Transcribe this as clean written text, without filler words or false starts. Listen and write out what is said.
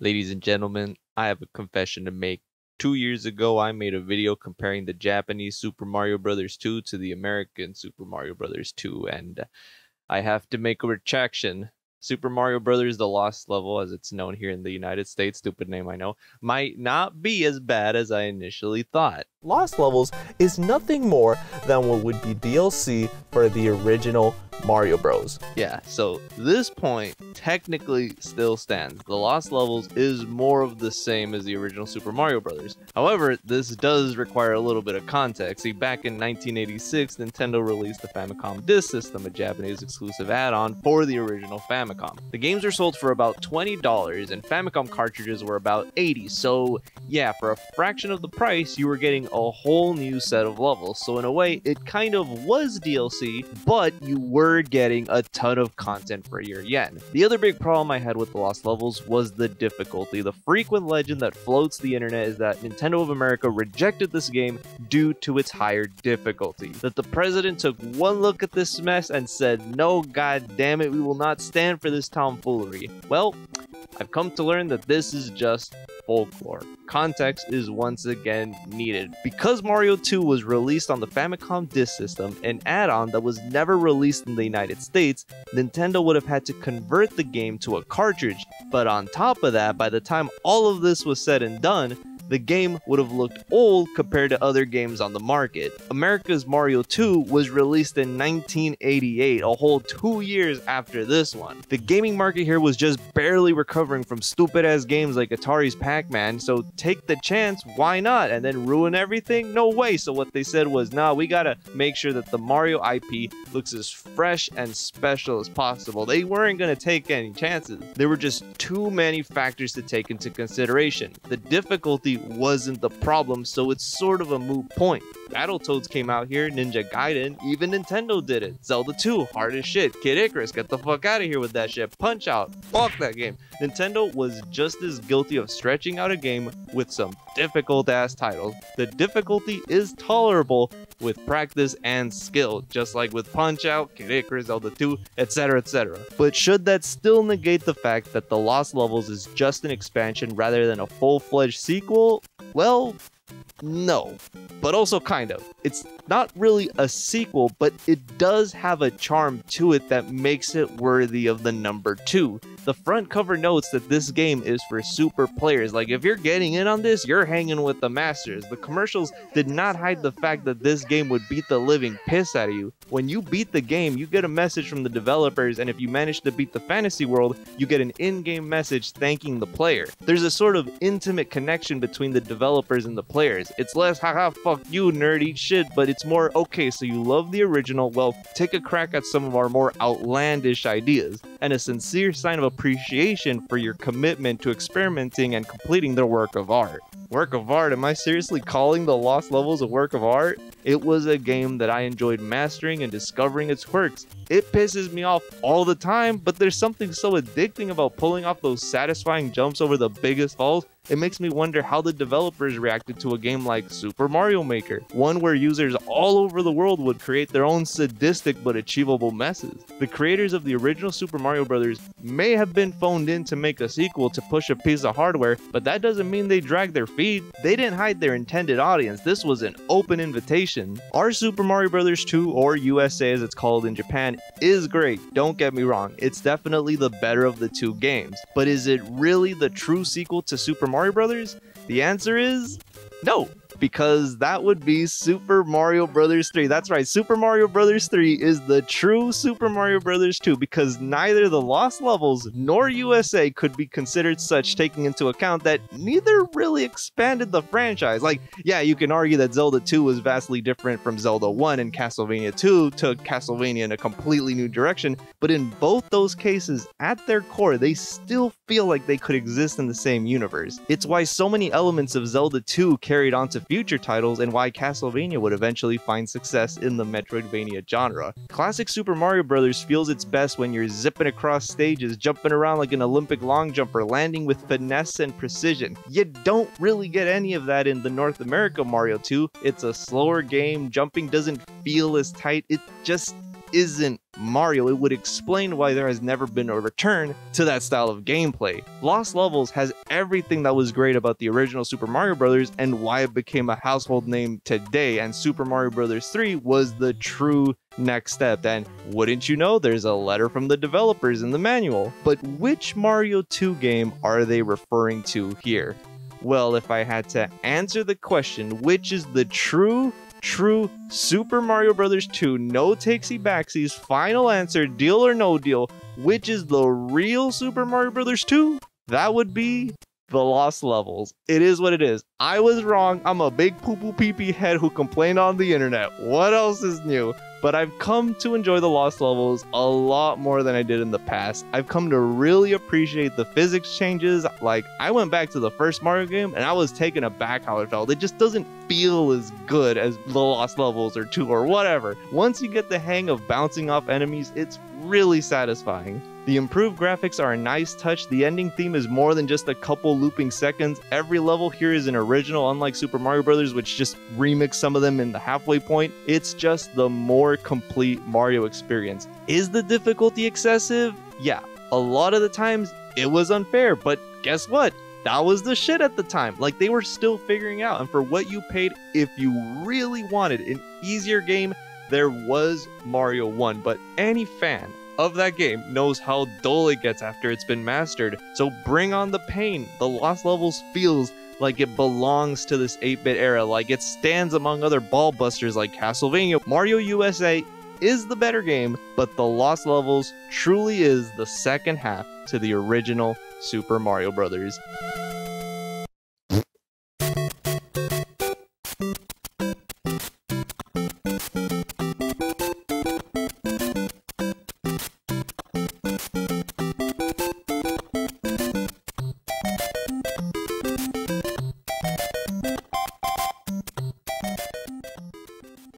Ladies and gentlemen, I have a confession to make. 2 years ago, I made a video comparing the Japanese Super Mario Bros. 2 to the American Super Mario Bros. 2, and I have to make a retraction. Super Mario Bros. The Lost Level, as it's known here in the United States, stupid name I know, might not be as bad as I initially thought. Lost Levels is nothing more than what would be DLC for the original Mario Bros. Yeah, so this point technically still stands. The Lost Levels is more of the same as the original Super Mario Bros. However, this does require a little bit of context. See, back in 1986, Nintendo released the Famicom Disk System, a Japanese exclusive add-on for the original Famicom. The games were sold for about $20, and Famicom cartridges were about $80, so yeah, for a fraction of the price, you were getting a whole new set of levels. So in a way, it kind of was DLC, but you were getting a ton of content for your yen. The other big problem I had with the Lost Levels was the difficulty. The frequent legend that floats the internet is that Nintendo of America rejected this game due to its higher difficulty. That the president took one look at this mess and said, "No, god damn it, we will not stand for this tomfoolery." Well, I've come to learn that this is just folklore. Context is once again needed. Because Mario 2 was released on the Famicom Disk System, an add-on that was never released in the United States, Nintendo would have had to convert the game to a cartridge. But on top of that, by the time all of this was said and done, the game would have looked old compared to other games on the market. America's Mario 2 was released in 1988, a whole 2 years after this one. The gaming market here was just barely recovering from stupid ass games like Atari's Pac-Man, so take the chance, why not? And then ruin everything? No way. So what they said was, nah, we gotta make sure that the Mario IP looks as fresh and special as possible. They weren't gonna take any chances. There were just too many factors to take into consideration. The difficulty wasn't the problem, so it's sort of a moot point. Battletoads came out here, Ninja Gaiden, even Nintendo did it. Zelda 2, hard as shit. Kid Icarus, get the fuck out of here with that shit. Punch Out, fuck that game. Nintendo was just as guilty of stretching out a game with some difficult ass titles. The difficulty is tolerable with practice and skill, just like with Punch Out, Kid Icarus, Zelda 2, etc, etc. But should that still negate the fact that The Lost Levels is just an expansion rather than a full-fledged sequel? Well, no, but also kind of. It's not really a sequel, but it does have a charm to it that makes it worthy of the number 2. The front cover notes that this game is for super players. Like, if you're getting in on this, you're hanging with the masters. The commercials did not hide the fact that this game would beat the living piss out of you. When you beat the game, you get a message from the developers, and if you manage to beat the fantasy world, you get an in-game message thanking the player. There's a sort of intimate connection between the developers and the players. It's less, haha, fuck you, nerd, eat shit, but it's more, okay, so you love the original, well, take a crack at some of our more outlandish ideas, and a sincere sign of appreciation for your commitment to experimenting and completing their work of art. Work of art? Am I seriously calling The Lost Levels a work of art? It was a game that I enjoyed mastering and discovering its quirks. It pisses me off all the time, but there's something so addicting about pulling off those satisfying jumps over the biggest falls. It makes me wonder how the developers reacted to a game like Super Mario Maker, one where users all over the world would create their own sadistic but achievable messes. The creators of the original Super Mario Bros. May have been phoned in to make a sequel to push a piece of hardware, but that doesn't mean they dragged their feet. They didn't hide their intended audience. This was an open invitation. Our Super Mario Bros. 2, or USA as it's called in Japan, is great, don't get me wrong. It's definitely the better of the two games. But is it really the true sequel to Super Mario Bros.? The answer is no, because that would be Super Mario Bros. 3. That's right, Super Mario Bros. 3 is the true Super Mario Bros. 2, because neither The Lost Levels nor USA could be considered such, taking into account that neither really expanded the franchise. Like, yeah, you can argue that Zelda 2 was vastly different from Zelda 1, and Castlevania 2 took Castlevania in a completely new direction, but in both those cases, at their core, they still feel like they could exist in the same universe. It's why so many elements of Zelda 2 carried on to future titles, and why Castlevania would eventually find success in the Metroidvania genre. Classic Super Mario Bros. Feels its best when you're zipping across stages, jumping around like an Olympic long jumper, landing with finesse and precision. You don't really get any of that in the North America Mario 2. It's a slower game, jumping doesn't feel as tight, it just isn't Mario. It would explain why there has never been a return to that style of gameplay. Lost Levels has everything that was great about the original Super Mario Bros. And why it became a household name today, and Super Mario Bros. 3 was the true next step. And wouldn't you know, there's a letter from the developers in the manual. But which Mario 2 game are they referring to here? Well, if I had to answer the question, which is the true Super Mario Bros. 2 no takesy backsies final answer, deal or no deal, which is the real Super Mario Bros. 2, that would be The Lost Levels. It is what it is. I was wrong. I'm a big poo-poo pee-pee head who complained on the internet. What else is new? But I've come to enjoy The Lost Levels a lot more than I did in the past. I've come to really appreciate the physics changes. Like, I went back to the first Mario game and I was taken aback how it felt. It just doesn't feel as good as The Lost Levels or 2 or whatever. Once you get the hang of bouncing off enemies, it's really satisfying. The improved graphics are a nice touch. The ending theme is more than just a couple looping seconds. Every level here is an original, unlike Super Mario Bros., which just remixed some of them in the halfway point. It's just the more complete Mario experience. Is the difficulty excessive? Yeah, a lot of the times it was unfair, but guess what? That was the shit at the time. Like, they were still figuring out, and for what you paid, if you really wanted an easier game, there was Mario 1, but any fan of that game knows how dull it gets after it's been mastered. So bring on the pain. The Lost Levels feels like it belongs to this 8-bit era, like it stands among other ball busters like Castlevania. Mario USA is the better game, but The Lost Levels truly is the second half to the original Super Mario Bros.